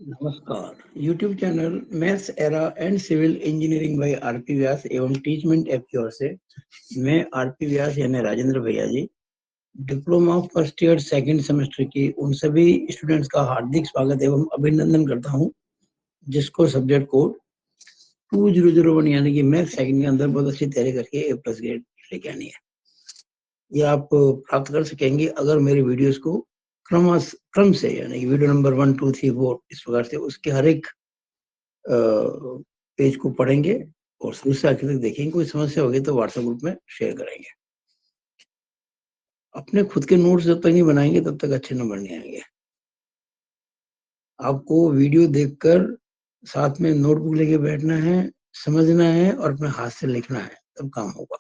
नमस्कार। YouTube channel maths era and civil engineering by R P Vyas एवं Teachment app की ओर से मैं आरपी व्यास यानी राजेंद्र भैया G diploma first year second semester की उन सभी स्टूडेंट्स का हार्दिक स्वागत एवं अभिनंदन करता हूं जिसको सब्जेक्ट कोड 2001 यानी कि मैथ्स सेकंड के अंदर बहुत अच्छी तैयारी करके A+ ग्रेड लेके आनी है। ये आप प्राप्त कर सकेंगे अगर मेरे वीडियोस को क्रम से यानी कि वीडियो नंबर 1, 2, 3, 4 इस प्रकार से उसके हर एक पेज को पढ़ेंगे और शुरू से आखिर तक देखेंगे। कोई समस्या होगी तो व्हाट्सएप ग्रुप में शेयर करेंगे। अपने खुद के नोट्स जब तक नहीं बनाएंगे तब तक अच्छे नंबर नहीं आएंगे। आपको वीडियो देखकर साथ में नोटबुक लेके बैठना है, समझना है और अपने हाथ से लिखना है, तब काम होगा।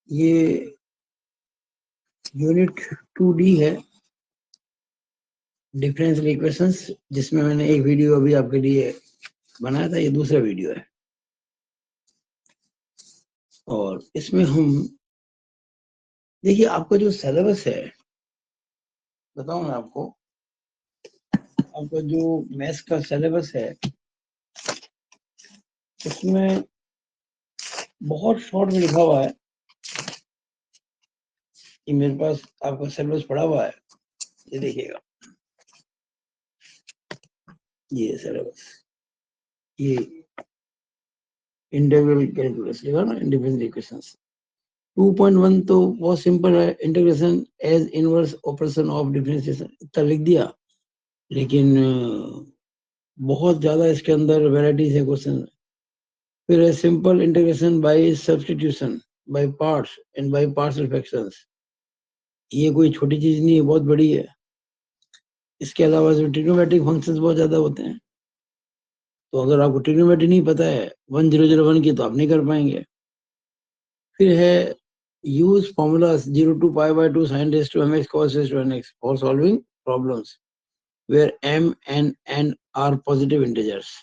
ये यूनिट 2D है, डिफरेंशियल इक्वेशंस, जिसमें मैंने एक वीडियो अभी आपके लिए बनाया था। ये दूसरा वीडियो है और इसमें हम देखिए आपका जो सिलेबस है, बताऊं मैं आपको, आपका जो मैथ्स का सिलेबस है उसमें बहुत शॉर्ट में लिखा हुआ है कि मेरे पास आपका सिलेबस पड़ा हुआ है। ये देखिएगा, ये सिलेबस, ये इंटीग्रल कैलकुलस लिखा ना, इंडिपेंडेंट इक्वेशंस 2.1 तो बहुत सिंपल है, integration as inverse operation of differentiation, इतना लिख दिया। लेकिन बहुत ज्यादा इसके अंदर वैरायटीज है क्वेश्चन। फिर है simple integration by substitution by parts and by partial fractions. ये कोई छोटी चीज नहीं है, बहुत बड़ी है। इसके अलावा जो ट्रिग्नोमेट्रिक फंक्शंस बहुत ज्यादा होते हैं, तो अगर आपको ट्रिग्नोमेट्री नहीं पता है 1001 की तो आप नहीं कर पाएंगे। फिर है use formulas 0 to π/2 sin raised to mx cos raised to nx for solving problems where m and n are positive integers।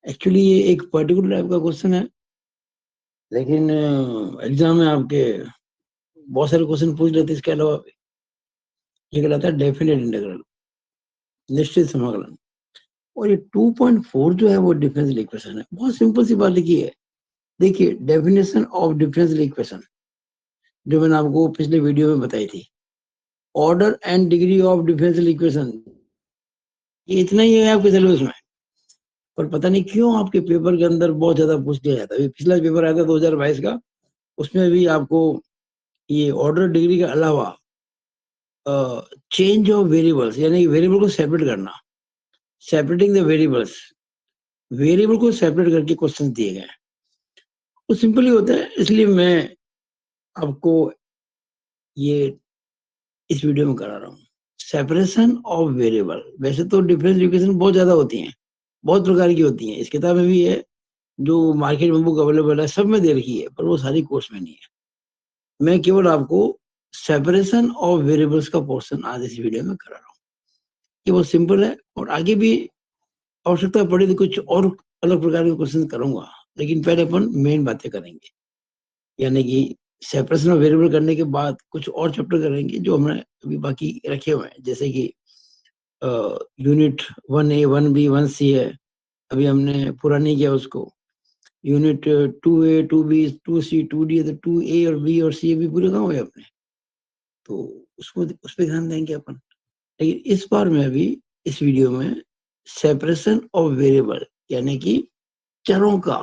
Actually ये एक पर्टिकुलर टाइप का क्वेश्चन है, लेकिन एग्जाम में आपके बहुत सारे क्वेश्चन पूछ लेते हैं इसके अलावा भी। ये कहलाता है डेफिनेट इंटीग्रल, निश्चित समाकलन। और ये 2.4 जो है वो डिफरेंशियल इक्वेशन है। बहुत सिंपल सी बात लिखी है। देखिए, डेफिनेशन ऑफ डिफरेंशियल इक्वेशन जो मैंने आपको पिछले वीडियो में बताई थी, order and degree of differential equation, ये इतना ही है आपके सिलेबस में। पर पता नहीं क्यों आपके पेपर के अंदर बहुत ज्यादा पूछ लिया जाता है। पिछला पेपर आया था 2022 का, उसमें भी आपको ये ऑर्डर डिग्री के अलावा चेंज ऑफ वेरिएबल्स यानी वेरिएबल को सेपरेट करना, सेपरेटिंग द वेरिएबल्स, वेरिएबल को सेपरेट करके क्वेश्चन दिए गए। तो सिंपल ही होता है, इसलिए मैं आपको ये इस वीडियो में करा रहा हूँ। सेपरेशन ऑफ वेरिएबल, वैसे तो डिफरेंस इक्वेशन बहुत ज्यादा होती हैं, बहुत प्रकार की होती हैं। इस किताब में भी है, जो मार्केट में बुक अवेलेबल है सब में दे रखी है, पर वो सारी कोर्स में नहीं है। मैं केवल आपको सेपरेशन ऑफ वेरिएबल्स का पोर्शन आज इस वीडियो में करा रहा हूँ। ये बहुत सिंपल है और आगे भी आवश्यकता पड़ी तो कुछ और अलग प्रकार के क्वेश्चन करूंगा, लेकिन पहले अपन मेन बातें करेंगे। यानी कि सेपरेशन ऑफ वेरिएबल करने के बाद कुछ और चैप्टर करेंगे जो हमने अभी बाकी रखे हुए हैं, जैसे कि यूनिट 1A, 1B, 1C है, अभी हमने पूरा नहीं किया उसको। Unit 2A, 2B, 2C, 2D है, तो 2A और B और C भी पूरे कहाँ हुए अपने, तो उसको उस पर ध्यान देंगे अपन। लेकिन इस बार में अभी इस वीडियो में सेपरेशन ऑफ वेरिएबल यानी कि चरों का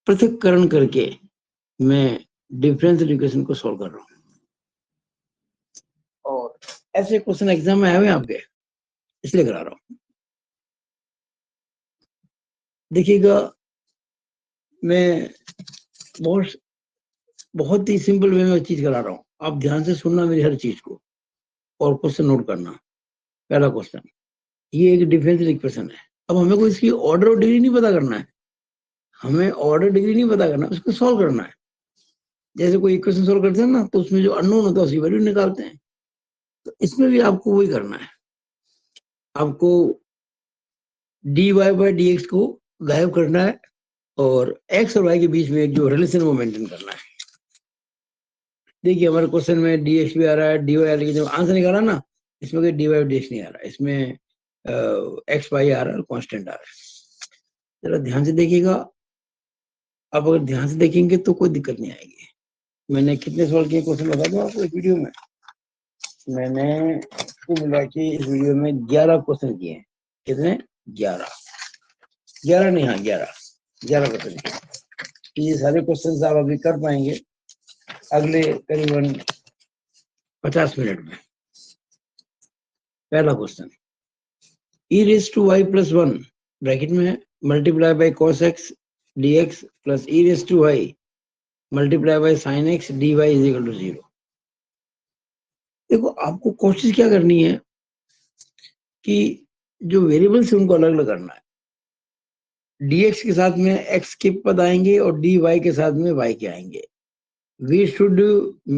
पृथक्करण करके मैं डिफरेंशियल इक्वेशन को सॉल्व कर रहा हूँ। और ऐसे क्वेश्चन एग्जाम में आए हुए आपके, इसलिए करा रहा हूँ। देखिएगा, मैं बहुत ही सिंपल वे में चीज करा रहा हूँ। आप ध्यान से सुनना मेरी हर चीज को और क्वेश्चन नोट करना। पहला क्वेश्चन, ये एक डिफरेंशियल इक्वेशन है। अब हमें को इसकी ऑर्डर और डिग्री नहीं पता करना है, हमें ऑर्डर डिग्री नहीं पता करना, उसको सॉल्व करना है। जैसे कोई इक्वेशन सॉल्व करते हैं ना, तो उसमें जो अननोन होता है उसकी वैल्यू निकालते हैं, तो इसमें भी आपको वही करना है। आपको dy/dx को गायब करना है और x और y के बीच में एक जो रिलेशन वो मेंटेन करना है। देखिए हमारे क्वेश्चन में dx भी आ रहा है, dy आ रहा है, लेकिन जब आंसर निकाला ना, इसमें कोई dy dx नहीं आ रहा, इसमें एक्स वाई आ रहा है, कांस्टेंट आ रहा है। जरा ध्यान से देखिएगा। आप अगर ध्यान से देखेंगे तो कोई दिक्कत नहीं आएगी। मैंने कितने सवाल किए क्वेश्चन बता दूं आपको इस वीडियो में। मैंने कुल मिला के इस वीडियो में 11 क्वेश्चन किए हैं। कितने? 11 नहीं, हाँ 11 क्वेश्चन किए। ये सारे क्वेश्चन आप अभी कर पाएंगे अगले करीबन 50 मिनट में। पहला question, e raise to y plus 1 bracket में है multiply by cos x d x plus e raise to y multiply by sine x d y is equal to 0। देखो आपको कोशिश क्या करनी है कि जो वेरिएबल्स है उनको अलग अलग करना है। dx के साथ में x के पद आएंगे और dy के साथ में y के आएंगे। We should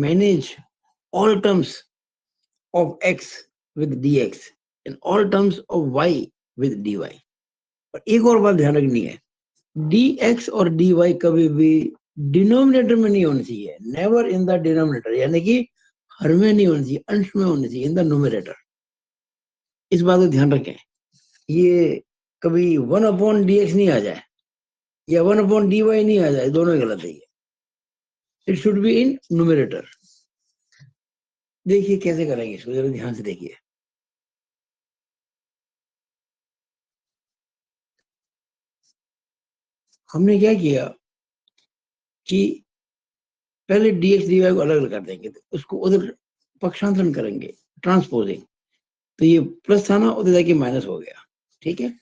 manage all terms of x with dx and all terms of y with dy। और एक और बात ध्यान रखनी है, dx और dy कभी भी डिनोमिनेटर में नहीं होनी चाहिए, नेवर इन द डिनोमिनेटर, यानी कि हर में नहीं होनी चाहिए, अंश में होनी चाहिए, इन द न्यूमरेटर। इस बात को ध्यान रखें। ये कभी 1/dx नहीं आ जाए या 1/dy नहीं आ जाए, दोनों गलत है। It should be in numerator. देखिए कैसे करेंगे इसको, जरा ध्यान से देखिए। हमने क्या किया कि पहले dx dy को अलग अलग कर देंगे, तो उसको उधर पक्षांतरण करेंगे, ट्रांसपोजिंग। तो ये प्लस था ना, उधर जाके माइनस हो गया। ठीक है,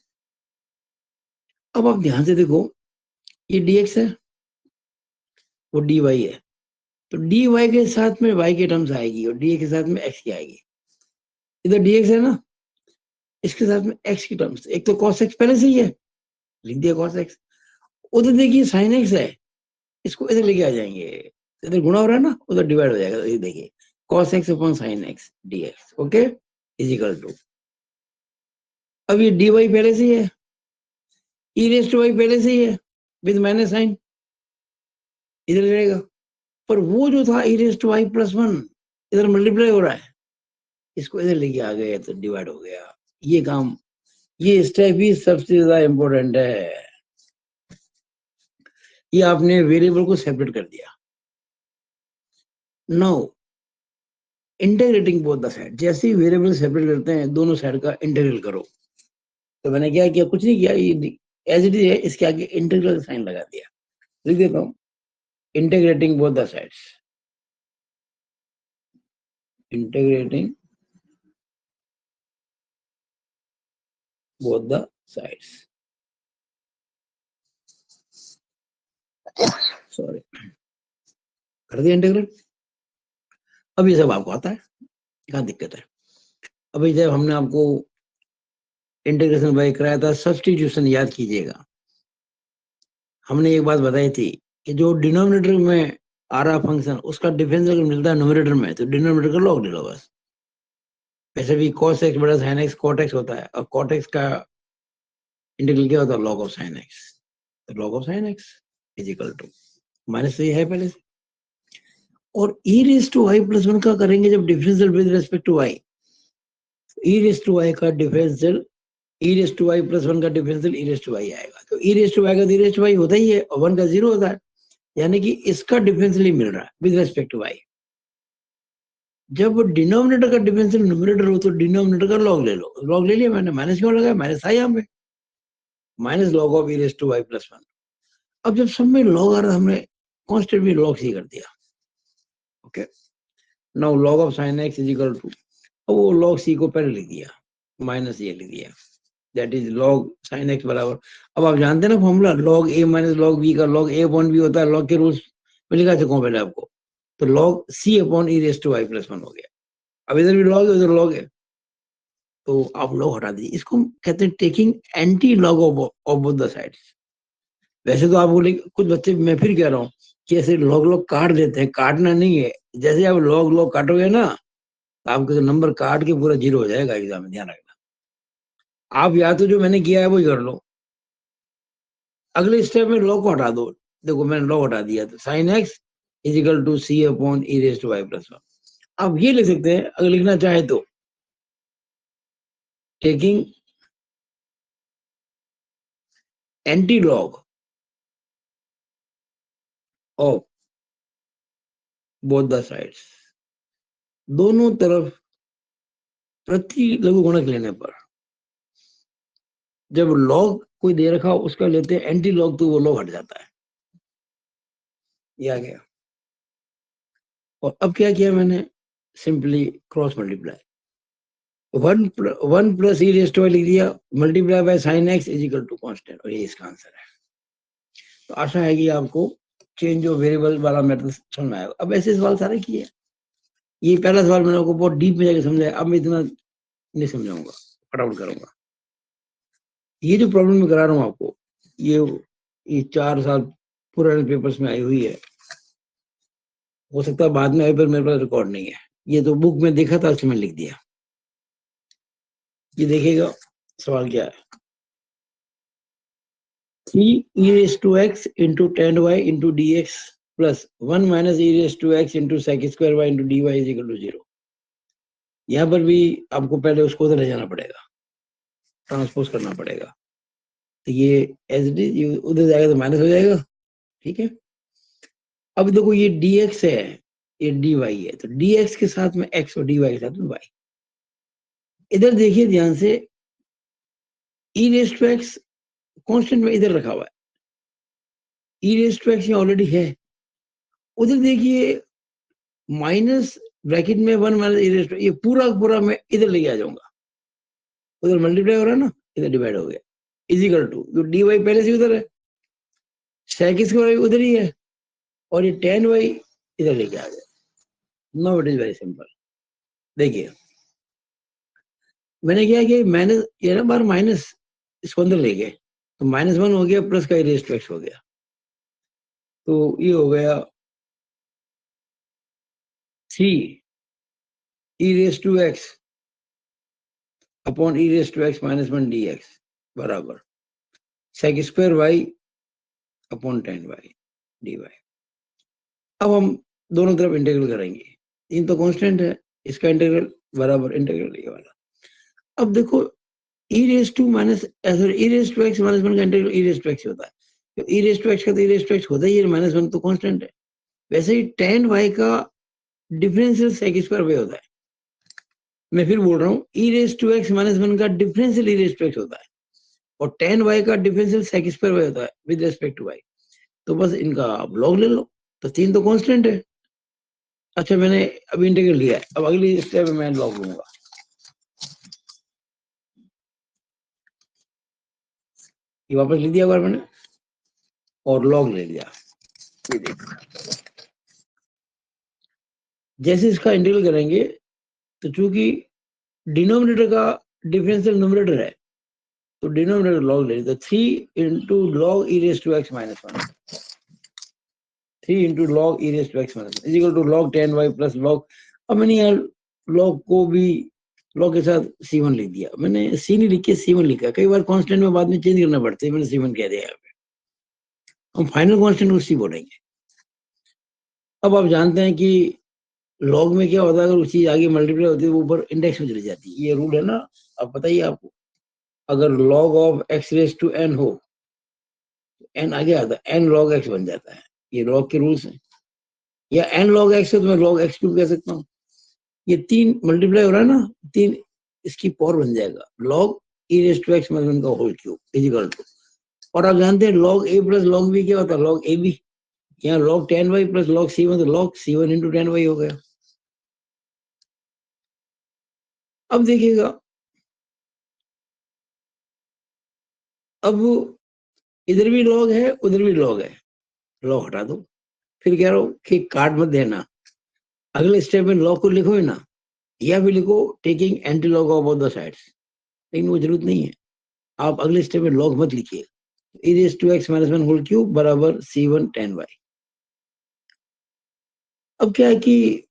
अब आप ध्यान से देखो, ये dx है, वो dy है। तो dy के साथ में y के टर्म्स आएगी और dx के साथ में x की आएगी। इधर dx है ना, इसके साथ में x की टर्म्स, एक तो cos x पहले से ही है, लिख दिया cos x। उधर देखिए sin x है, इसको इधर लेके आ जाएंगे, इधर गुणा हो रहा है ना, उधर डिवाइड हो जाएगा। ये देखिए cos x upon sin x dx, okay, is equal to, अब ये dy पहले से ही है, e रेज टू y पहले से ही है विद माइनस साइन, इधर रहेगा। पर वो जो था e raise to y plus 1 इधर मल्टीप्लाई हो रहा है, इसको इधर लेके आ गए तो डिवाइड हो गया। ये काम, ये स्टेप ही सबसे ज्यादा इंपॉर्टेंट है। ये आपने वेरिएबल को सेपरेट कर दिया। Now integrating both the side, जैसे ही वेरिएबल सेपरेट करते हैं दोनों साइड का इंटीग्रल करो। तो मैंने क्या किया, कुछ नहीं किया, ये एज इट इज है, इसके आगे इंटीग्रल साइन लगा दिया। लिख देता हूं, integrating both the sides, integrating both the sides, sorry, कर दिया इंटीग्रल। अब ये सब आपको आता है, क्या दिक्कत है। अभी जब हमने आपको इंटीग्रेशन बाय कराया था, सब्स्टिट्यूशन याद कीजिएगा। हमने एक बात बताई थी कि जो डिनोमिनेटर में आ रहा फंक्शन, उसका डिफरेंशियल अगर मिलता है न्यूमरेटर में, तो डिनोमिनेटर का लॉग ले लो बस। वैसे भी cos x बड़ा sin x cot x होता है, और cot x का इंटीग्रल क्या होता है, log ऑफ sin x। तो log of sin x is equal to, minus से है पहले से, और e raise to y plus 1 का करेंगे जब differential with respect to y, e raise to y का differential, e raise to y plus 1 का differential e raise to y आएगा। तो e रेज टू y का e रेज टू y होता ही है, और 1 का 0 होता है, यानी कि इसका डिफरेंशियल ही मिल रहा है विद रिस्पेक्ट टू y। जब डिनोमिनेटर का डिफरेंशियल न्यूमरेटर हो तो डिनोमिनेटर का लॉग ले लो। लॉग ले लिया मैंने, माइनस क्यों लगाया, माइनस था यहाँ पे, minus log of e raise to y plus 1। अब जब सब में लॉग आ रहा, हमने कांस्टेंट भी लॉग सी कर दिया। Okay, now log of sine x is equal to, अब वो लॉग सी को पहले लिख दिया, माइनस ये लिख दिया, that is log sign x बराबर। अब आप जानते हैं ना formula, log a minus log b का लॉग a अपॉन b होता है, लॉग के रूल्स में लिखा चुका हूं पहले आपको। तो log c upon e raise to y plus 1 हो गया। अब इधर भी लॉग है, उधर लॉग है, तो आप लॉग हटा दीजिए। इसको हम कहते हैं taking anti log of both the sides. वैसे तो आपको कुछ बच्चे, मैं फिर कह रहा हूँ कि ऐसे लॉग लॉग काट देते हैं, काटना नहीं है। जैसे आप लॉग लॉग काटोगे ना, तो आपका नंबर काट के पूरा 0 हो जाएगा एग्जाम में, ध्यान रखना। आप या तो जो मैंने किया है वही कर लो, अगले स्टेप में लॉग को हटा दो। देखो मैंने लॉग हटा दिया, तो sine x is equal to C upon e raise to y plus 1। आप ये लिख सकते हैं अगर लिखना चाहे तो, taking anti-log of both the sides, दोनों तरफ प्रति लघुगुणक लेने पर, जब लॉग कोई दे रखा उसका लेते हैं एंटी लॉग तो वो लॉग हट जाता है। ये आ गया। और अब क्या किया मैंने, simply cross multiply, one plus e raise to लिख दिया, multiply by sine x is equal to constant, और ये इसका आंसर है। तो आशा है कि आपको चेंज ऑफ वेरिएबल वाला मेथड समझ में आएगा। अब ऐसे सवाल सारे किए, ये पहला सवाल मैंने आपको बहुत डीप में जाके समझाया, अब मैं इतना नहीं समझाऊंगा, फटाफट करूंगा। ये जो प्रॉब्लम मैं करा रहा हूँ आपको, ये 4 साल पुराने पेपर्स में आई हुई है, हो सकता है बाद में आए, पर मेरे पास रिकॉर्ड नहीं है। ये तो बुक में देखा था, उसमें लिख दिया। ये देखिएगा सवाल क्या है, 3 e raised to x into tan y into dx plus 1 minus e raised to x into sec square y into dy is equal to 0। यहाँ पर भी आपको पहले उसको उधर ले जाना पड़ेगा, ट्रांसपोज करना पड़ेगा। तो ये एज डी उधर जाएगा तो माइनस हो जाएगा, ठीक है। अब देखो ये dx है, ये dy है, तो dx के साथ में x और dy के साथ में y। इधर देखिए ध्यान से, e raised to x constant में इधर रखा हुआ है, e raised to x ये ऑलरेडी है। उधर देखिए माइनस ब्रैकेट में 1 माइनस ई रेज़ टू, ये पूरा पूरा मैं इधर लेके आ जाऊंगा, उधर मल्टीप्लाई हो रहा है ना, इधर डिवाइड हो गया, इज इक्वल टू, जो डी वाई पहले से उधर है, सेक स्क्वायर उधर ही है, और ये tan y इधर लेके आ गया। Now it is very simple. देखिए मैंने क्या किया, माइनस ये ना बार माइनस इसको अंदर ले गए, तो -1 हो गया, प्लस का ई रेज़ टू एक्स हो गया, तो ये हो गया 3 e raise to x upon e raise to x -1 dx बराबर sec square y upon tan y dy। अब हम दोनों तरफ इंटीग्रल करेंगे, 3 तो कांस्टेंट है, इसका इंटीग्रल बराबर इंटीग्रल ये वाला। अब देखो e raise to minus e raise to x -1 का integral e raise to x होता है, तो e रेज़ टू x का तो e रेज़ टू x होता ही है, -1 तो कांस्टेंट है। वैसे ही tan y का डिफरेंशियल सेक स्क्वायर y होता है। मैं फिर बोल रहा हूँ, e रेज़ टू x -1 का differential e raise to x होता है, और tan y का डिफरेंशियल सेक स्क्वायर y होता है विद रिस्पेक्ट टू y। तो बस इनका आप लॉग ले लो, तो 3 तो कांस्टेंट है। अच्छा मैंने अभी इंटीग्रल लिया है, अब अगली स्टेप में मैं लॉग लूंगा। ये वापस लिख दिया मैंने और लॉग ले लिया। ये देखो जैसे इसका इंटीग्रल करेंगे, तो चूंकि डिनोमिनेटर का डिफरेंशियल न्यूमरेटर है, तो डिनोमिनेटर लॉग ले लिया, तो 3 into log e raise to x -1, 3 into log e raise to x -1 is equal to log tan y plus log. अब मैंने यहाँ लॉग को भी लॉग के साथ c1 लिख दिया, मैंने c नहीं लिख के c1 लिखा। कई बार कांस्टेंट में बाद में चेंज करना पड़ता है, मैंने c1 कह दिया यहाँ पे, हम फाइनल कांस्टेंट को c बोलेंगे। अब आप जानते हैं कि लॉग में क्या होता है, अगर उस चीज आगे मल्टीप्लाई होती है वो ऊपर इंडेक्स में चली जाती है, ये रूल है ना, अब बताइए आपको। अगर log of x raise to n हो, n आगे आता है, n log x बन जाता है, ये log के रूल्स हैं। या n log x है तो मैं log x क्यूब कह सकता हूँ। ये 3 मल्टीप्लाई हो रहा है ना, 3 इसकी पावर बन जाएगा, log e raise to x -1 का whole cube is equal to, और आप जानते हैं log a plus log b क्या होता है, log ab। यहाँ log tan y plus log c1, तो log c1 into tan y हो गया। अब देखिएगा, अब इधर भी log है, उधर भी log है, log हटा दो। फिर कह रहा हूँ कि काट मत देना, अगले स्टेप में log को लिखो ही ना, या भी लिखो taking anti log of both the sides, लेकिन वो जरूरत नहीं है। आप अगले स्टेप में log मत लिखिए, e raise to x -1 whole cube बराबर c1 tan y। अब क्या है कि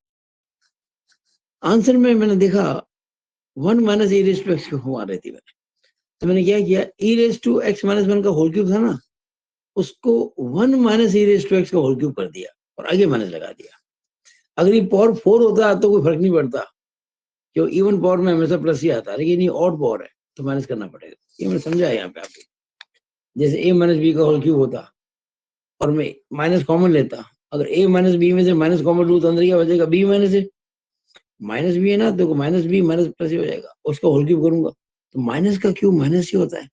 आंसर में मैंने देखा 1 minus e raise to x क्यों आ रही थी, मैंने तो मैंने क्या किया, e रेज़ टू x -1 का होल क्यूब था ना, उसको 1 minus e raise to x का होल क्यूब कर दिया और आगे माइनस लगा दिया। अगर ये पावर 4 होता तो कोई फर्क नहीं पड़ता, क्यों इवन पावर में हमेशा प्लस ही आता है, लेकिन ये ऑड पावर है, तो माइनस करना पड़ेगा। ये मैंने समझा है यहाँ पे आपको। जैसे a माइनस बी का होल क्यूब होता और मैं माइनस कॉमन लेता, अगर a माइनस बी में से माइनस कॉमन लूँ तो अंदर क्या बचेगा, b माइनस है, माइनस बी है ना, देखो माइनस बी माइनस प्लस ही हो जाएगा, उसका होल क्यूब करूंगा तो माइनस का क्यूब माइनस ही होता है।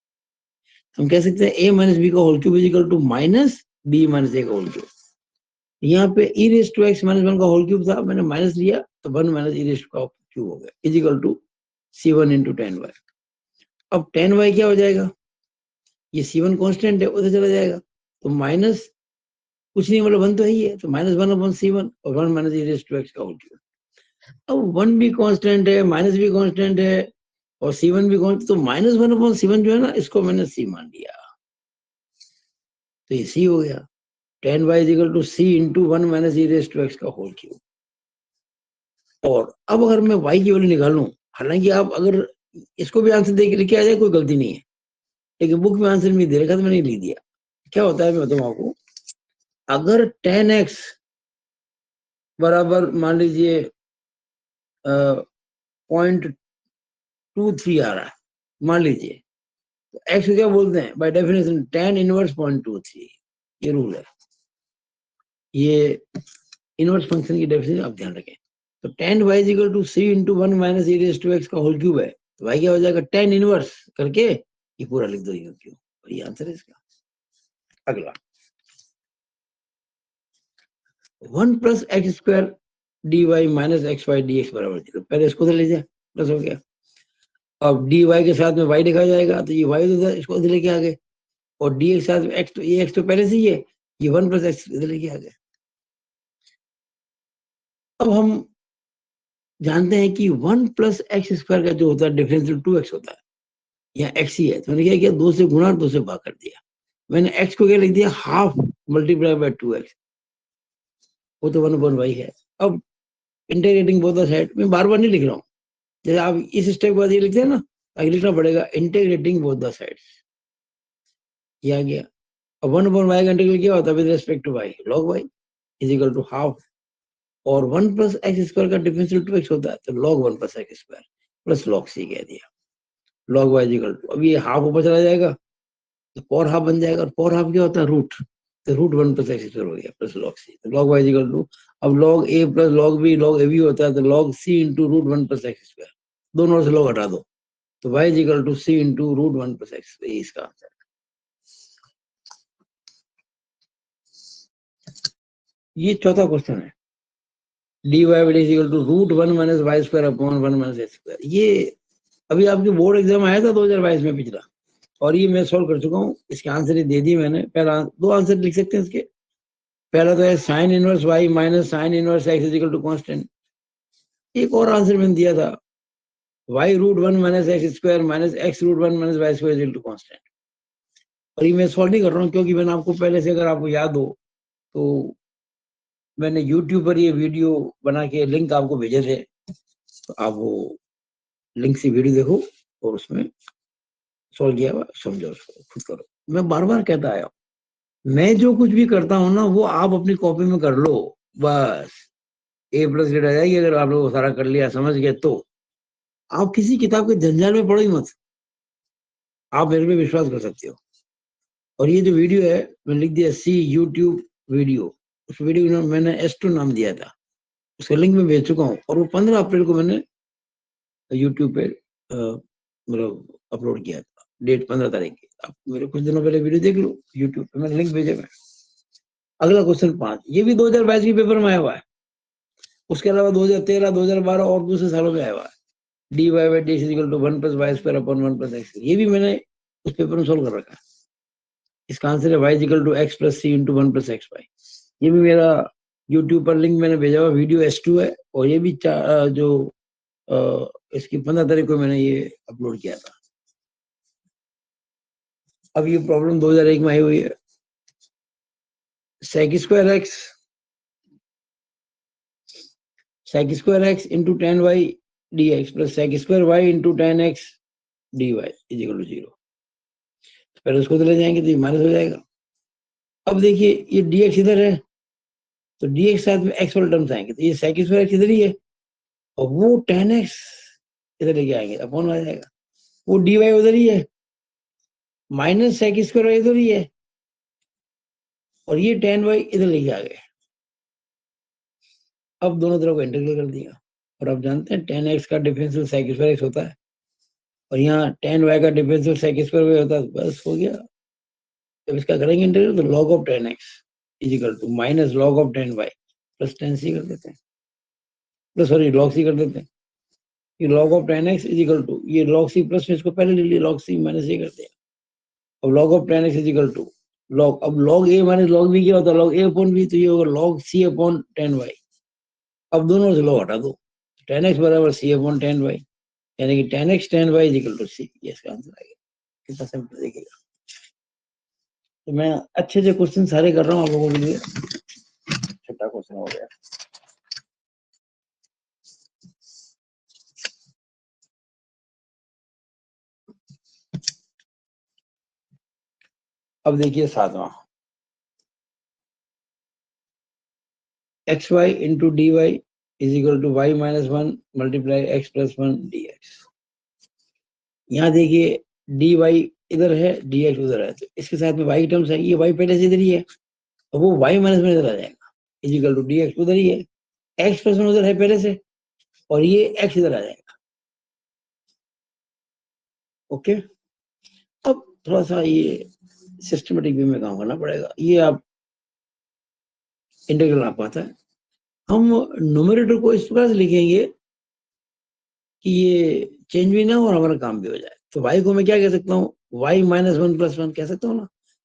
हम कह सकते हैं a माइनस बी का whole cube is equal to minus b minus a का होल क्यूब। यहाँ पे e raise to x minus 1 का होल क्यूब था, मैंने माइनस लिया तो 1 माइनस e रेज का क्यूब हो गया is equal to c1 into 10y। अब 10y क्या हो जाएगा, ये c1 कांस्टेंट है उधर चला जाएगा, तो माइनस कुछ नहीं मतलब 1 तो है ही है, तो माइनस 1 अपॉन c1 और 1 minus e raise to x का होल क्यूब। अब 1 भी कांस्टेंट है, माइनस भी कांस्टेंट है और c1 भी कांस्टेंट, तो माइनस 1 अपॉन c1 जो है ना, इसको मैंने c मान लिया, तो ये c हो गया। 10y is equal to c into 1 minus e raise to x का होल क्यूब। और अब अगर मैं y की वैल्यू निकालूं, हालांकि आप अगर इसको भी आंसर दे के लिखे आ जाए कोई गलती नहीं है, लेकिन बुक में आंसर नहीं दे रखा तो मैंने लिख दिया। क्या होता है मैं बताऊं आपको, अगर 10x बराबर मान लीजिए 0.23 आ रहा है, मान लीजिए, तो x को क्या बोलते हैं बाय डेफिनेशन, 10 इनवर्स 0.23, ये रूल है, ये इनवर्स फंक्शन की डेफिनेशन आप ध्यान रखें। तो 10y is equal to c into 1 minus e raise to x का होल क्यूब है, तो y क्या हो जाएगा, 10 इनवर्स करके ये पूरा लिख दो यू क्यूब, और ये आंसर है इसका। अगला 1 plus x square d y minus x y d x बराबर 0, पहले इसको उधर ले जाए, प्लस हो गया। अब डी वाई के साथ में वाई लिखा जाएगा, तो ये वाई उधर, इसको उधर लेके आ गए, और डी एक्स साथ में एक्स, तो ये एक्स तो पहले से ही है, ये 1 प्लस एक्स इधर लेके आ गए। अब हम जानते हैं कि 1 प्लस एक्स स्क्वायर का जो होता है डिफरेंशियल 2x होता है, यहाँ x ही है, तो मैंने क्या किया, 2 से गुणा 2 से भाग कर दिया, मैंने x को क्या लिख दिया, हाफ मल्टीप्लाई बाय 2x, वो तो 1/y है। अब इंटीग्रेटिंग बोथ द साइड, मैं बार बार नहीं लिख रहा हूँ, जैसे आप इस स्टेप के बाद ये लिखते हैं ना, आगे लिखना पड़ेगा इंटीग्रेटिंग बोथ द साइड्स, ये आ गया। अब 1/y का इंटीग्रल क्या होता है with respect to y, log y is equal to half, और 1 प्लस एक्स स्क्वायर का डिफरेंशियल 2x होता है, तो log 1 plus x square plus log c कह दिया, log y is equal to, अब ये हाफ ऊपर चला जाएगा तो पॉर हाफ बन जाएगा, और पॉर हाफ क्या होता है, रूट, तो रूट 1 प्लस एक्स स्क्वायर हो गया प्लस log c, तो log y is equal to, अब log a plus log a भी होता है, तो log c into root 1 plus x square, दोनों से log हटा दो, तो y is equal to c into root 1 plus x, ये इसका आंसर है। ये चौथा क्वेश्चन है, dy is equal to root 1 minus y square upon 1 minus x square. ये अभी आपके बोर्ड एग्जाम आया था 2022 में पिछला, और ये मैं सॉल्व कर चुका हूँ, इसके आंसर ही दे दिए मैंने। पहला दो आंसर लिख सकते हैं इसके, पहला तो है sine inverse y minus sine inverse x is equal to constant. एक और आंसर मैंने दिया था, y root 1 minus x square minus x root 1 minus y square is equal to constant. और ये मैं सॉल्व नहीं कर रहा हूँ, क्योंकि मैंने आपको पहले से, अगर आपको याद हो तो मैंने यूट्यूब पर ये वीडियो बना के लिंक आपको भेजे थे, तो आप वो लिंक से वीडियो देखो और उसमें सॉल्व किया हुआ समझो, उसको खुद करो। मैं बार बार कहता आया, मैं जो कुछ भी करता हूँ ना, वो आप अपनी कॉपी में कर लो, बस ए प्लस ग्रेड आ जाएगी, अगर आप लोग सारा कर लिया समझ गए तो। आप किसी किताब के जंजाल में पढ़ो ही मत, आप मेरे पे विश्वास कर सकते हो। और ये जो वीडियो है मैंने लिख दिया सी यूट्यूब वीडियो, उस वीडियो को मैंने S2 नाम दिया था, उसका लिंक मैं भेज चुका हूँ, और वो 15 अप्रैल को मैंने यूट्यूब पे मतलब अपलोड किया था, डेट 15 तारीख की। आप मेरे कुछ दिनों पहले वीडियो देख लो, यूट्यूब पे मैंने लिंक भेजा। मैं अगला क्वेश्चन 5, ये भी 2022 के पेपर में आया हुआ है, उसके अलावा 2013 2012 और दूसरे सालों में आया हुआ है। D y by d is equal to 1 plus y square upon 1 plus x, ये भी मैंने उस पेपर में सोल्व कर रखा है। इसका आंसर है y is equal to x plus c into 1 plus x y. ये भी मेरा यूट्यूब पर लिंक मैंने भेजा हुआ, वीडियो S2 है, और ये भी जो इसकी 15 तारीख को मैंने ये अपलोड किया था। अब ये प्रॉब्लम 2001 में आई हुई है, sec square x into 10y dx plus sec square y into 10x dy is equal to 0। पहले उसको तो ले जाएंगे तो ये माइनस हो जाएगा। अब देखिए ये dx इधर है, तो dx साथ में x वाले टर्म्स आएंगे, तो ये सेक स्क्वायर एक्स इधर ही है, और वो 10x इधर लेके आएंगे, अपॉन आ जाएगा, वो dy उधर ही है, माइनस सेक स्क्वायर इधर ही है, और ये tan y इधर लेके आ गए। अब दोनों तरफ को इंटीग्रेट कर दिया, और आप जानते हैं tan x का डिफरेंशियल सेक स्क्वायर x होता है, और यहाँ tan y का डिफरेंशियल सेक स्क्वायर y होता है। बस हो गया। जब इसका करेंगे इंटीग्रेट तो log of tan x is equal to minus log of tan y plus tan c कर देते हैं, प्लस सॉरी log c कर देते हैं। ये log of tan x is equal to, ये log c प्लस में इसको पहले ले लिए log c माइनस a कर दिया। अब log of tan x is equal to log, अब log a minus log b क्या होता है, log a अपॉन b, तो ये होगा log c upon tan y। अब दोनों से log हटा दो, tan x बराबर c अपॉन tan y, यानी कि tan x tan y is equal to c। ये इसका आंसर आएगा। कितना सिंपल देखिएगा। तो मैं अच्छे से क्वेश्चन सारे कर रहा हूँ आप लोगों के लिए। छठा क्वेश्चन हो गया। अब देखिए सातवां, x y into d y is equal to y minus one multiply x plus one d x. यहाँ देखिए डी वाई इधर है, डी एक्स उधर है, तो इसके साथ में वाई टर्म्स है, ये वाई पहले से इधर ही है, तो वो वाई माइनस वन इधर आ जाएगा, is equal to d x उधर ही है, एक्स प्लस वन उधर है पहले से, और ये एक्स इधर आ जाएगा। ओके, अब थोड़ा सा ये सिस्टमेटिक वे में काम करना पड़ेगा। ये आप इंटीग्रल आप आता है, हम न्यूमरेटर को इस प्रकार से लिखेंगे कि ये चेंज भी ना हो और हमारा काम भी हो जाए। तो y को मैं क्या कह सकता हूँ, y minus one plus one कह सकता हूँ ना,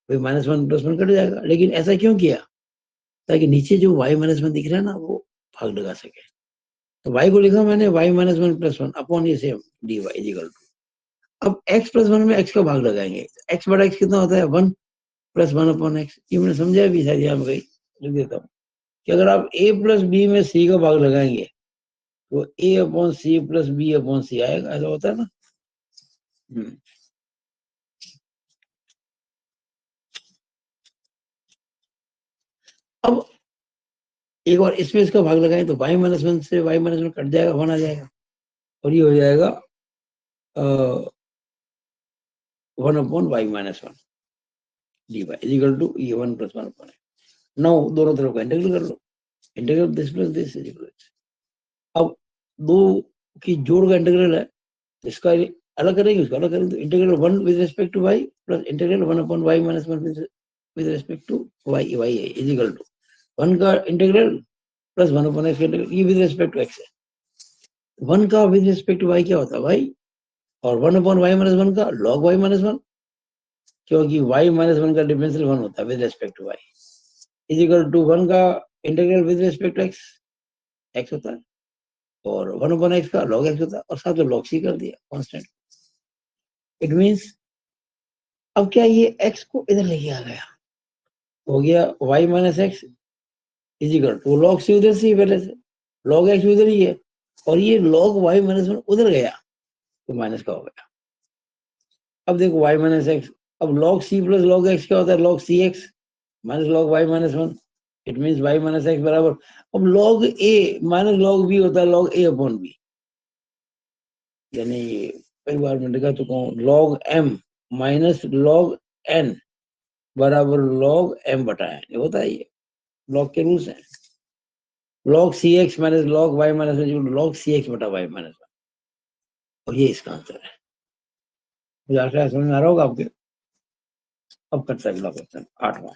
भाई minus one plus one cut जाएगा। लेकिन ऐसा क्यों किया, ताकि नीचे जो y माइनस वन दिख रहा है ना वो भाग लगा सके। तो y को लिखा मैंने y minus one plus one upon ये same d y equal to, अब x प्लस वन में x का भाग लगाएंगे, x बड़ा x कितना होता है, one plus one upon x. ये मैंने समझा भी शायद, यहाँ पे लिख देता हूँ कि अगर आप a प्लस बी में c का भाग लगाएंगे तो a upon c plus b upon c आएगा, ऐसा होता है ना। अब एक बार इसमें इसका भाग लगाएं तो y माइनस वन से y माइनस वन कट जाएगा, वन आ जाएगा, और ये हो जाएगा one upon y minus one d y is equal to ये one plus one upon. Now दोनों तरफ का इंटीग्रल कर लो, integral this plus this is equal. अब दो की जोड़ का इंटीग्रल है, इसका अलग करेंगे, उसका अलग करेंगे, तो integral one with respect to y plus integral one upon y minus one with respect to y, y is equal to one का integral plus one upon x का इंटीग्रल, ये विद रिस्पेक्ट टू एक्स है। One का with respect to y क्या होता है, y, और one upon y minus one का लॉग वाई माइनस वन, क्योंकि वाई माइनस वन का डिफरेंशियल वन होता है with respect to y, is equal to one का integral with respect to x, x होता है, और वन अपॉन एक्स का लॉग एक्स होता है, और साथ में लॉग सी कर दिया कांस्टेंट। इट मींस अब क्या, ये एक्स को इधर लेके आ गया, हो गया y minus x is equal to log c उधर से पहले से, लॉग एक्स उधर ही है, और ये लॉग वाई माइनस वन उधर गया तो माइनस का हो गया। अब देखो वाई माइनस एक्स, अब log c plus log x क्या होता है, log c x minus log y minus one, it means y minus x बराबर, अब log a minus log b होता है लॉग ए अपॉन बी, यानी कई बार मैं लिखा चुका हूँ log m minus log n बराबर लॉग एम बटा एन, ये होता है, ये लॉग के रूल्स हैं। Log c x minus log y minus one log c x बटा वाई माइनस वन, और ये इसका आंसर है। मुझे आशा है समझ में आ रहा होगा आपके। अब करता है अगला क्वेश्चन, आठवां।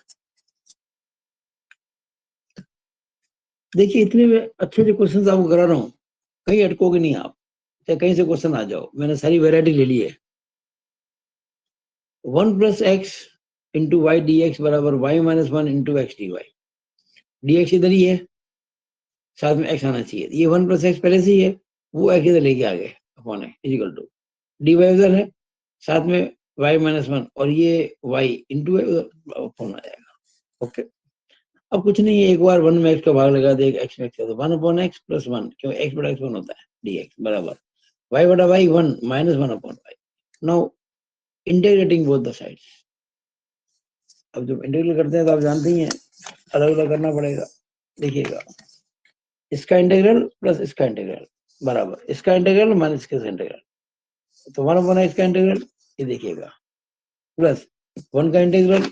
देखिए इतने में अच्छे से क्वेश्चन आपको करा रहा हूँ, कहीं अटकोगे नहीं आप, चाहे कहीं से क्वेश्चन आ जाओ, मैंने सारी वेरायटी ले ली है। One plus x into y d x बराबर y minus one into x d y, d x इधर ही है, साथ में एक्स आना चाहिए, ये वन प्लस एक्स पहले से ही है, वो एक्स इधर लेके आ गए upon x is equal to d y उधर है, साथ में वाई माइनस वन, और ये वाई इंटू अपॉन आ जाएगा। ओके, अब कुछ नहीं है, एक बार वन में एक्स का भाग लगा दे, एक्स में एक्स तो one upon x plus one, क्यों एक्स बड़ा एक्स वन होता है, डी एक्स बराबर वाई बटा y one minus one upon y. Now integrating both the sides. अब जब इंटीग्रेट करते हैं तो आप जानते ही हैं अलग अलग करना पड़ेगा। देखिएगा, इसका इंटीग्रल प्लस इसका इंटीग्रल बराबर इसका इंटीग्रल माइनस इसका इंटीग्रल, तो 1 अपॉन एक्स का इंटीग्रल ये देखिएगा प्लस 1 का इंटीग्रल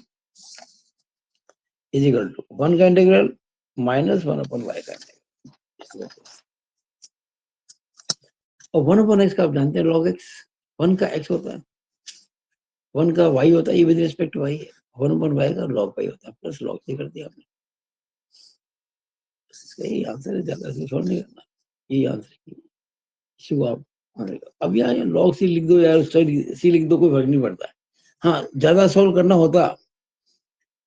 इज इक्वल टू 1 का इंटीग्रल माइनस 1 अपॉन वाई का इंटीग्रल। और 1 अपॉन एक्स का आप जानते हैं लॉग एक्स, 1 का एक्स होता है, 1 का वाई होता है, ये विद रिस्पेक्ट टू वाई है, 1 अपॉन वाई का लॉग वाई होता है, प्लस लॉग ये कर दिया आपने। इसका यही आंसर है, ज्यादा से सॉल्व नहीं करना, यही आंसर है। इसी को आप अब यहाँ लॉग सी लिख दो या सी लिख दो, कोई फर्क नहीं पड़ता है। हाँ, ज्यादा सॉल्व करना होता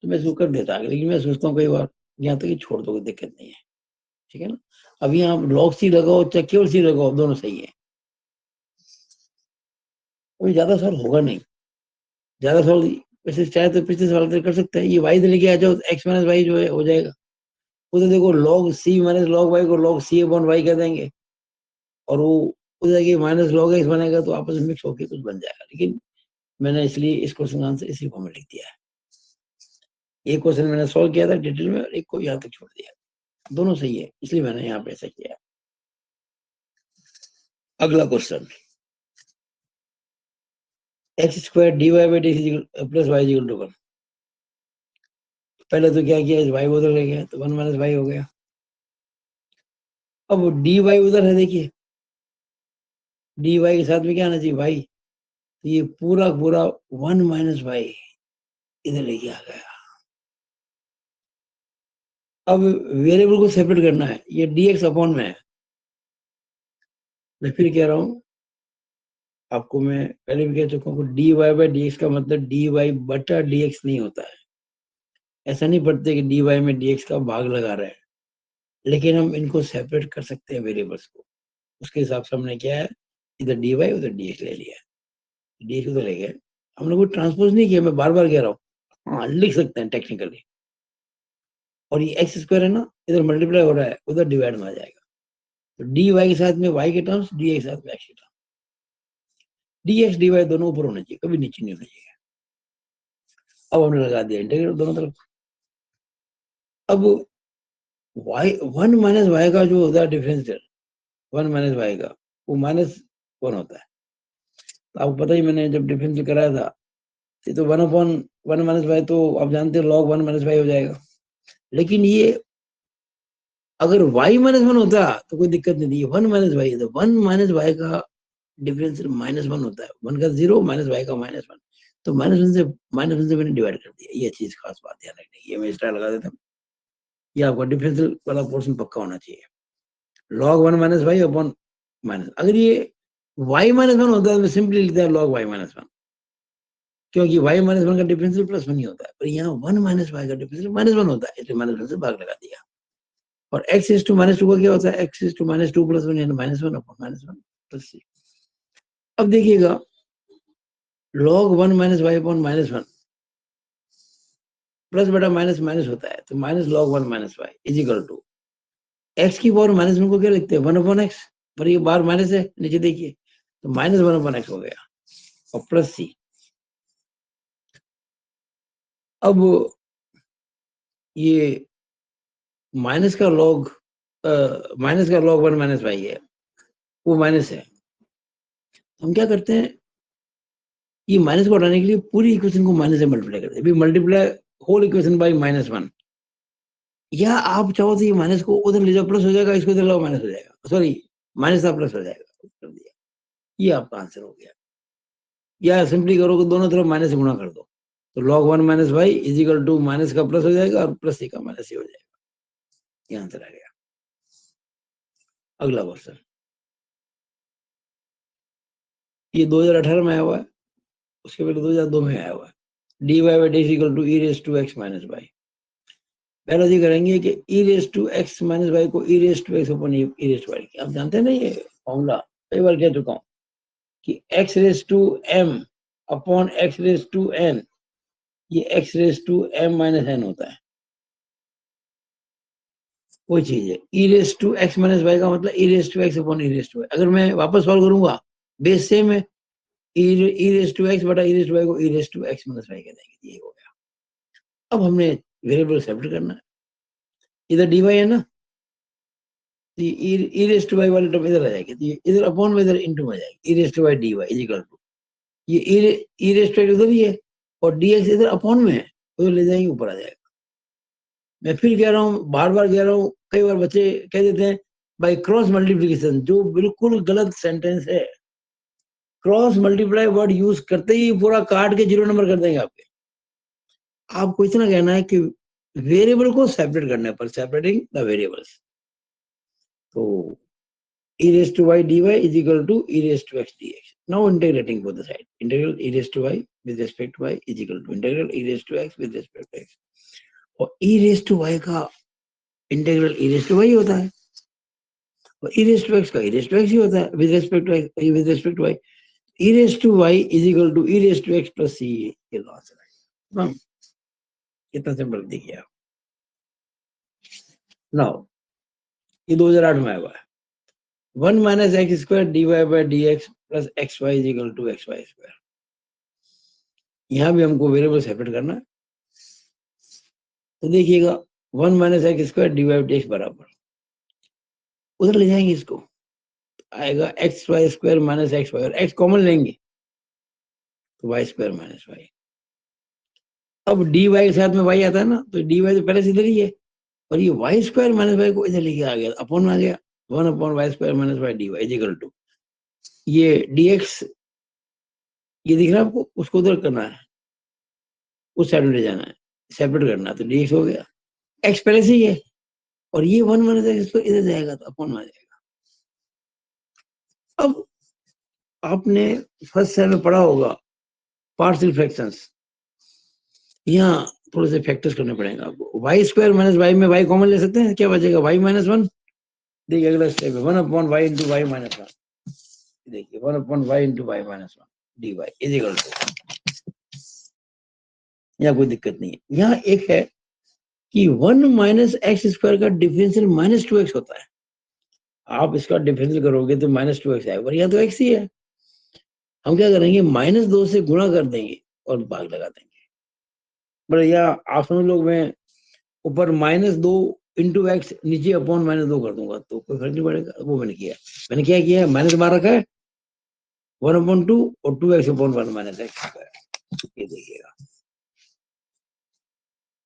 तो मैं इसको कर देता, लेकिन मैं सोचता हूँ कई बार यहाँ तक ही छोड़ दो, कोई दिक्कत नहीं है, ठीक है ना। अब यहाँ लॉग सी लगाओ चाहे केवल सी लगाओ, दोनों सही है, कोई ज्यादा सॉल्व होगा नहीं। ज्यादा सॉल्व वैसे चाहे तो पिछले सवाल से कर सकते हैं, ये वाई से लेके आ जाओ, एक्स माइनस वाई जो है हो जाएगा। उधर देखो log c minus log Y को लॉग सी अपॉन वाई कह देंगे, और वो उधर माइनस लॉग एक्स बनेगा, तो आपस में मिक्स होकर कुछ बन जाएगा। लेकिन मैंने इसलिए इस क्वेश्चन का आंसर इसी फॉर्म में लिख दिया है। एक क्वेश्चन मैंने सॉल्व किया था डिटेल में, और एक को यहाँ तक छोड़ दिया, दोनों सही है, इसलिए मैंने यहाँ पे ऐसा किया। अगला question, x square d y by d plus y equal to 1। पहले तो क्या किया, इस वाई उधर ले गया तो 1 माइनस वाई हो गया। अब डी वाई उधर है, देखिए डी वाई के साथ में क्या आना चाहिए वाई, तो ये पूरा पूरा 1 माइनस वाई इधर लेके आ गया। अब वेरिएबल को सेपरेट करना है, ये dx अपॉन में है। मैं फिर कह रहा हूं आपको, मैं पहले भी कह चुका हूँ, dy बाई dx का मतलब dy बटा dx नहीं होता है। ऐसा नहीं पढ़ते कि dy में dx का भाग लगा रहे हैं, लेकिन हम इनको सेपरेट कर सकते हैं वेरिएबल्स को। उसके हिसाब से हमने क्या है, इधर dy उधर dx ले लिया, dx उधर ले गए, हमने कोई ट्रांसपोज नहीं किया, मैं बार बार कह रहा हूँ। हाँ, लिख सकते हैं टेक्निकली। और ये एक्स स्क्वायर है ना, इधर मल्टीप्लाई हो रहा है, उधर डिवाइड में आ जाएगा, तो dy के साथ में y के टर्म्स, dx के साथ में x के टर्म्स, dx dy दोनों ऊपर होने चाहिए, कभी नीचे नहीं होने चाहिए। अब हमने लगा दिया इंटीग्रल दोनों तरफ। अब y 1 माइनस वाई का जो होता है डिफरेंशियल, 1 माइनस वाई का, वो -1 होता है। तो आपको पता ही, मैंने जब डिफरेंशियल कराया था, तो 1 अपॉन 1 माइनस वाई, तो आप जानते हो लॉग 1 माइनस वाई हो जाएगा। लेकिन ये अगर y माइनस 1 होता तो कोई दिक्कत नहीं थी, 1 माइनस वाई, तो 1 माइनस वाई का डिफरेंशियल -1 होता है, 1 का 0 माइनस वाई का -1, तो -1 से मैंने डिवाइड कर दिया। ये चीज खास बात ध्यान रखने की, ये मैं स्टार लगा देता हूँ। ये आपका डिफरेंशियल वाला पोर्शन पक्का होना चाहिए, log 1 minus y upon minus. अगर ये y माइनस 1 होता है तो सिंपली लिखता है log y माइनस 1, क्योंकि y माइनस 1 का डिफरेंशियल +1 ही होता है, पर यहाँ 1 माइनस वाई का डिफरेंशियल -1 होता है, इसलिए -1 से भाग लगा दिया। और x इज टू -2 का क्या होता है, x इज टू -2 + 1 यानी -1 अपॉन -1 प्लस c। अब देखिएगा log 1 minus y upon -1 plus बटा माइनस माइनस होता है, तो minus log 1 minus y is equal to x की पावर -1 को क्या लिखते हैं, 1 अपॉन एक्स, पर ये बार माइनस है नीचे देखिए, तो -1 अपॉन एक्स हो गया, और प्लस सी। अब ये माइनस का लॉग 1 माइनस वाई है, वो माइनस है। हम क्या करते हैं, ये माइनस को हटाने के लिए पूरी इक्वेशन को माइनस से मल्टीप्लाई करते हैं, मल्टीप्लाई होल इक्वेशन बाई -1। या आप चाहो तो ये माइनस को उधर ले जाओ, प्लस हो जाएगा, इसको इधर लाओ माइनस हो जाएगा, सॉरी माइनस था प्लस हो जाएगा, कर दिया। ये आपका आंसर हो गया। या सिंपली करो कि दोनों तरफ माइनस से गुणा कर दो, तो log 1 minus y is equal to minus का प्लस हो जाएगा, और प्लस सी का माइनस सी हो जाएगा। ये आंसर आ गया। अगला क्वेश्चन, ये 2018 में आया हुआ है, उसके पहले 2002 में आया हुआ है। dy by d equal to e raise to x minus y. पहला जी करेंगे कि e raise to x minus y को e raise to x upon e raise to y. आप जानते हैं ना ये फॉर्मूला, कई बार कह चुका हूँ कि x raise to m upon x raise to n, ये x raise to m minus n होता है, कोई चीज है। E raise to x minus y का मतलब e raise to x upon e raise to y. अगर मैं वापस सॉल्व करूंगा, बेस सेम है, ई रेस टू एक्स बटा ई रेस टू वाई को e raise to x minus y कह देंगे, ये हो गया। अब हमने वेरिएबल सेपरेट करना है, इधर dy है ना, ई रेस टू वाई वाली टर्म इधर आ जाएगी, तो ये इधर अपॉन में इधर इनटू में जाएगी, e raise to y d y is equal to, ये ई रेस टू उधर ही है और डीएक्स इधर अपॉन में है, उधर ले जाएंगे ऊपर आ जाएगा। मैं फिर कह रहा हूँ, बार बार कह रहा हूँ, कई बार बच्चे कह देते हैं बाई क्रॉस मल्टीप्लीकेशन, जो बिल्कुल गलत सेंटेंस है। क्रॉस मल्टीप्लाई वर्ड यूज करते ही पूरा काट के 0 नंबर कर देंगे आपके। आपको इतना कहना है कि वेरिएबल को सेपरेट करने पर, सेपरेटिंग द वेरिएबल्स, तो e raised to y dy is equal to e raised to x dx. Now integrating both the side. Integral e raised to y with respect to y is equal to integral e raised to x with respect to x. और e raised to y का integral e raised to y होता है और e raised to x का e raised to x ही होता है with respect to x, with respect to y. e raised to y is equal to e raised to x plus c, ये answer है। हाँ, कितना सिंपल देखिए आप। Now ये 2008 में आया हुआ है, 1 minus x square dy by dx plus xy is equal to xy square। यहां भी हमको वेरिएबल सेपरेट करना है, तो देखिएगा 1 minus x square dy by dx बराबर, उधर ले जाएंगे इसको, आएगा xy square minus xy, और x कॉमन लेंगे तो y square minus y। अब dy के साथ में y आता है ना, तो dy तो पहले से इधर ही है, और ये y square minus y को इधर लेके आ गया, अपॉन आ गया 1 upon y square minus y dy is equal to, ये dx ये दिख रहा है आपको, उसको उधर करना है, उस साइड में ले जाना है, सेपरेट करना है, तो dx हो गया, x पहले से ही है और ये 1 माइनस x तो इधर जाएगा तो अपॉन आ जाएगा। अब आपने फर्स्ट सेम में पढ़ा होगा पार्शियल फ्रैक्शंस, यहाँ थोड़े से फैक्टर्स करने पड़ेंगे आपको। y स्क्वायर माइनस y में y कॉमन ले सकते हैं, क्या बचेगा y माइनस 1। देखिए अगला स्टेप है 1 upon y into y minus 1, देखिए 1 upon y into y minus 1 d y is equal to, यहाँ कोई दिक्कत नहीं है। यहाँ एक है कि 1 माइनस एक्स स्क्वायर का डिफरेंशियल माइनस 2x होता है, आप इसका डिफरेंशियल करोगे तो माइनस 2x आएगा, पर यहाँ तो x ही है, हम क्या करेंगे माइनस 2 से गुणा कर देंगे और भाग लगा देंगे। पर यहाँ आप समझ लो, मैं ऊपर माइनस 2 इंटू एक्स, नीचे अपॉन माइनस 2 कर दूंगा तो कोई फर्क नहीं पड़ेगा, वो मैंने किया। मैंने क्या किया, माइनस बार रखा है 1 अपॉन 2 और 2x अपॉन 1 माइनस एक्स, ये देखिएगा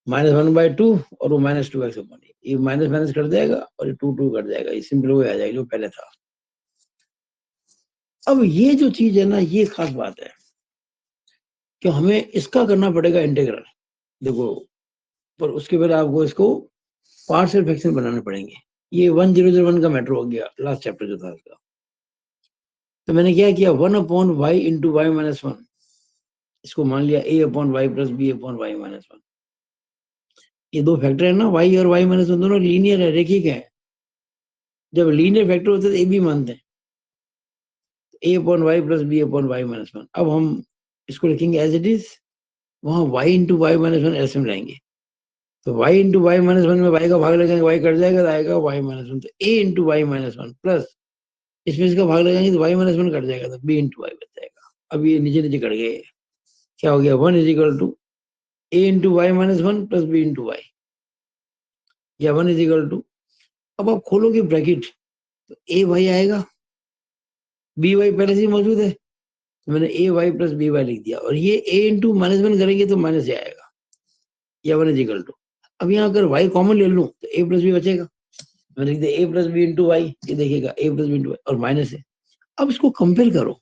माइनस 1/2 और वो माइनस 2x अपॉन, ये माइनस माइनस कर जाएगा और ये 2 कट जाएगा, ये सिंपल हो आ जाएगा जो पहले था। अब ये जो चीज है ना, ये खास बात है कि हमें इसका करना पड़ेगा इंटीग्रल, देखो, पर उसके बाद आपको इसको पार्शियल फ्रैक्शन बनाने पड़ेंगे। ये 1001 का मैटर हो गया, लास्ट चैप्टर जो था उसका। तो मैंने क्या किया 1 upon y into y minus 1, इसको मान लिया a upon y plus b upon y minus 1। ये दो फैक्टर है ना, y और y माइनस 1 दोनों लीनियर है, रेखिक है। जब लीनियर फैक्टर होते हैं तो a भी मानते हैं, a upon y plus b upon y minus 1। अब हम इसको लिखेंगे एज इट इज, वहां y into y minus 1 LCM लाएंगे, तो y इंटू वाई माइनस 1 में y का भाग लगाएंगे, y कट जाएगा तो आएगा y माइनस 1, तो a into y minus 1 plus इसमें इसका भाग लगाएंगे तो y माइनस 1 कट जाएगा तो b इंटू वाई बच जाएगा। अब ये नीचे नीचे कट गए, क्या हो गया 1 is equal to a into y minus 1 plus b into y, या 1 इज इक्वल टू, अब आप खोलोगे ब्रैकेट तो a वाई आएगा, b वाई पहले से ही मौजूद है तो मैंने a y plus b y लिख दिया, और ये a इंटू माइनस 1 करेंगे तो माइनस से आएगा, या 1 इज इक्वल टू। अब यहाँ अगर y कॉमन ले लूं तो a प्लस बी बचेगा, मैंने लिख दिया a plus b into y, ये देखिएगा a plus b into y और माइनस है। अब इसको कंपेयर करो,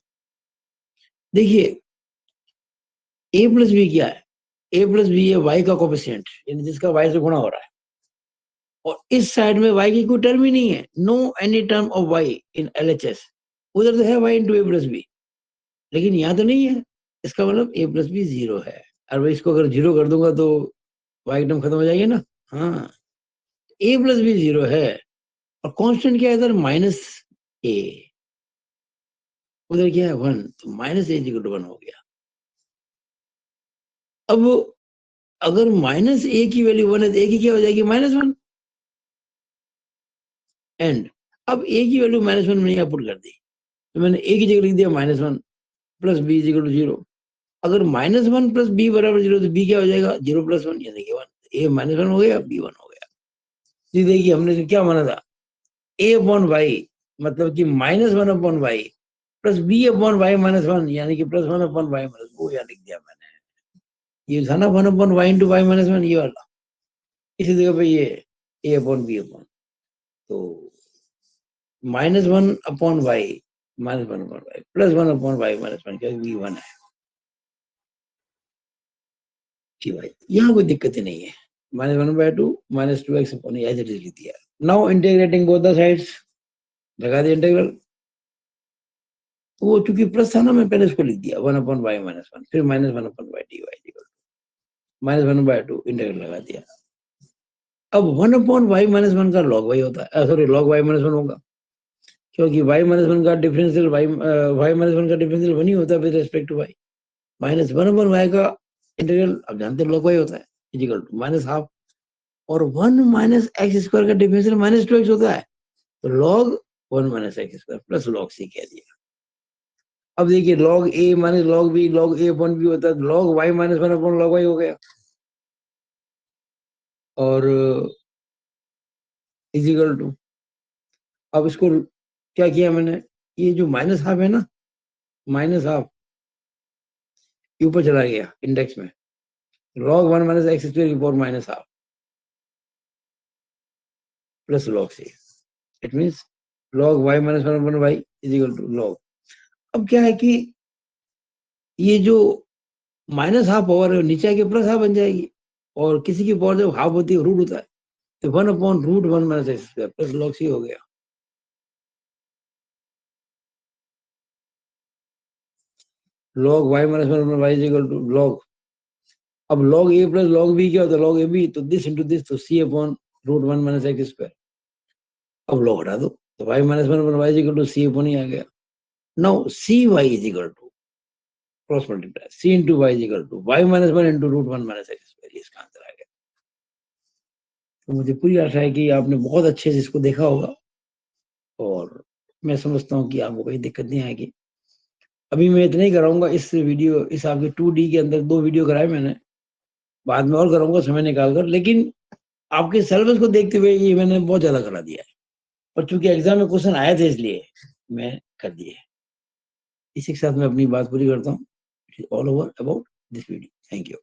देखिए a प्लस बी क्या है, a प्लस बी है y का कोफिशिएंट, यानी जिसका y से गुणा हो रहा है, और इस साइड में y की कोई टर्म ही नहीं है, no any term of y in LHS। उधर तो है y into a plus b, लेकिन यहाँ तो नहीं है, इसका मतलब a प्लस बी 0 है। और मैं इसको अगर 0 कर दूंगा तो y टर्म खत्म हो जाएगी ना, हाँ, a प्लस बी 0 है, और कांस्टेंट क्या है इधर माइनस a, उधर क्या है 1, तो माइनस a इक्वल टू 1 हो गया। अब अगर माइनस a की वैल्यू 1 है तो a की क्या हो जाएगी माइनस 1, एंड अब a की वैल्यू माइनस 1 मैंने यहाँ पुट कर दी, तो मैंने a की जगह लिख दिया minus 1 plus b is equal to 0। अगर माइनस 1 प्लस बी बराबर 0 तो b क्या हो जाएगा 0 प्लस 1, ये देखिए 1, a माइनस 1 हो गया b 1 हो गया। ये देखिए हमने तो क्या माना था ए अपॉन वाई मतलब कि -1/y plus b upon y -1 यानी कि +1 अपॉन वाई वो यहाँ लिख दिया मैंने। ये था ना 1/y इंटू वाई -1 ये वाला, इसी जगह पे ये a अपॉन b अपॉन, तो -1 upon y -1 upon y +1 upon y -1 क्या v1 है कि भाई यहाँ कोई दिक्कत ही नहीं है। -1/2 -2x upon as it is लिख दिया। Now integrating both the sides लगा दिया इंटीग्रल, वो चूंकि प्लस था ना मैं पहले इसको लिख दिया 1/y -1 फिर -1/y dy -1/2 इंटीग्रल लगा दिया। अब 1/y -1 का log y होता है, सॉरी log y -1 होगा क्योंकि y -1 का डिफरेंशियल y -1 का डिफरेंशियल 1 ही होता है with respect to y। -1/y का इंटीग्रल अब जानते हैं log y होता है इक्वल टू -12 और 1 - x² का डिफरेंशियल -2x होता है तो log 1 - x² plus log c कह दिया। अब देखिए log a minus log b log a upon b होता है log y -1 upon log y हो गया और इजिकल टू, अब इसको क्या किया मैंने, ये जो -12 है ना -12 ऊपर चला गया इंडेक्स में log 1 - x² की power -12 plus log c it means log y -1 upon y is equal to log। अब क्या है कि ये जो -12 पावर है नीचे आके +12 बन जाएगी और किसी की पावर जब हाफ होती है रूट होता है तो 1/√1 - x² प्लस log c हो गया। log y -1 y is equal to log, अब log a plus log b क्या होता है log ab तो दिस इंटू दिस तो c अपॉन √1 - x²। अब log हटा दो तो y -1 y is equal to c upon ही आ गया। Now cy is equal to cross multiply c into y is equal to y -1 into √1 - x²। इसका आंसर आ गया। तो मुझे पूरी आशा है कि आपने बहुत अच्छे से इसको देखा होगा और मैं समझता हूँ कि आपको कोई दिक्कत नहीं आएगी। अभी मैं इतना ही कराऊंगा इस वीडियो, इस आपके 2D के अंदर 2 वीडियो कराए मैंने, बाद में और कराऊंगा समय निकाल कर, लेकिन आपके सिलेबस को देखते हुए ये मैंने बहुत ज्यादा करा दिया है और चूंकि एग्जाम में क्वेश्चन आए थे इसलिए मैं कर दिए। इसी के साथ मैं अपनी बात पूरी करता हूँ। All over about this video. Thank you.